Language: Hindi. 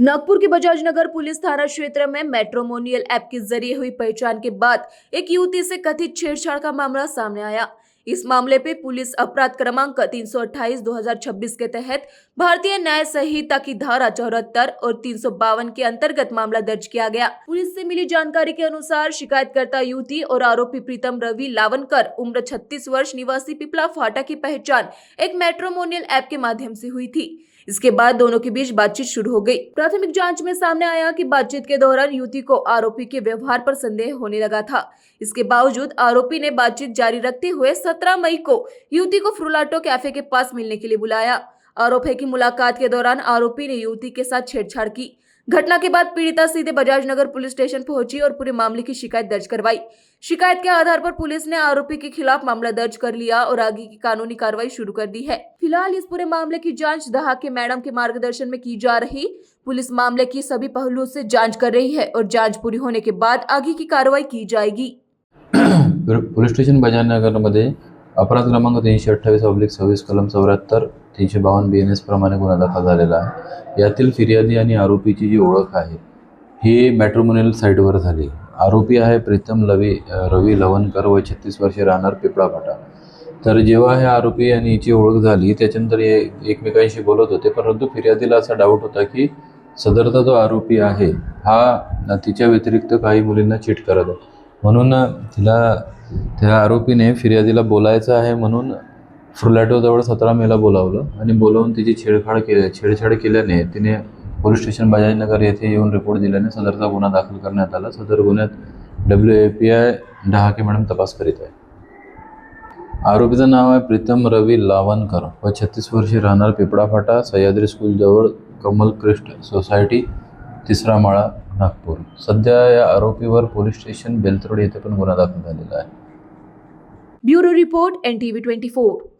नागपुर के बजाज नगर पुलिस थाना क्षेत्र में मैट्रिमोनियल ऐप के जरिए हुई पहचान के बाद एक युवती से कथित छेड़छाड़ का मामला सामने आया। इस मामले पे पुलिस अपराध क्रमांक 328/2026 के तहत भारतीय न्याय संहिता की धारा 74 और 352 के अंतर्गत मामला दर्ज किया गया। पुलिस से मिली जानकारी के अनुसार शिकायतकर्ता युवती और आरोपी प्रीतम रवि लावनकर उम्र 36 वर्ष निवासी पिपला फाटा की पहचान एक मैट्रिमोनियल ऐप के माध्यम से हुई थी। इसके बाद दोनों के बीच बातचीत शुरू हो गई। प्राथमिक जांच में सामने आया कि बातचीत के दौरान युवती को आरोपी के व्यवहार पर संदेह होने लगा था। इसके बावजूद आरोपी ने बातचीत जारी रखते हुए 17 मई को युवती को फ्रुलाटो कैफे के पास मिलने के लिए बुलाया। आरोप है कि मुलाकात के दौरान आरोपी ने युवती के साथ छेड़छाड़ की। घटना के बाद पीड़िता सीधे बजाज नगर पुलिस स्टेशन पहुंची और पूरे मामले की शिकायत दर्ज करवाई। शिकायत के आधार पर पुलिस ने आरोपी के खिलाफ मामला दर्ज कर लिया और आगे की कानूनी कार्रवाई शुरू कर दी है। फिलहाल इस पूरे मामले की जांच दहाके मैडम के मार्गदर्शन में की जा रही। पुलिस मामले की सभी पहलुओं से जांच कर रही है और जांच पूरी होने के बाद आगे की कार्रवाई की जाएगी। पोलीस स्टेशन बजाज नगरमध्ये अपराध क्रमांक 328/26 कलम 74 352 BNS प्रमाणे गुन्हा दाखल झालेला आहे। यातील फिर्यादी आणि आरोपीची जी ओळख आहे ही मॅट्रिमोनियल साईटवर झाली। आरोपी आहे प्रीतम रवी लवनकर वय 36 वर्षे राहणार पिपळा फाटा। तर जेव्हा हे आरोपी आणि हिची ओळख झाली त्याच्यानंतर हे एकमेकांशी बोलत होते, परंतु फिर्यादीला असा डाऊट होता की सदरचा जो आरोपी आहे हा तिच्या व्यतिरिक्त काही मुलींना चीट करत आहे, म्हणून त्या आरोपीने फिर्यादीला बोलायचं आहे म्हणून फ्रुलाटोजवळ 17 मेला बोलावलं आणि बोलावून तिची छेडछाड केल्याने तिने पोलीस स्टेशन बजाजनगर येथे येऊन रिपोर्ट दिल्याने सदरचा गुन्हा दाखल करण्यात आला। सदर गुन्ह्यात WAPI डहाके मॅडम तपास करीत आहे। आरोपीचं नाव आहे प्रीतम रवी लावनकर व 36 वर्षे राहणार पिपळा फाटा, सह्याद्री स्कूल जवळ कमलक्रिस्ट सोसायटी 3रा माळा नागपूर। सध्या या आरोपीवर पोलीस स्टेशन बेलतरोड येथे पण गुन्हा दाखल झालेला आहे। Bureau report NTV 24।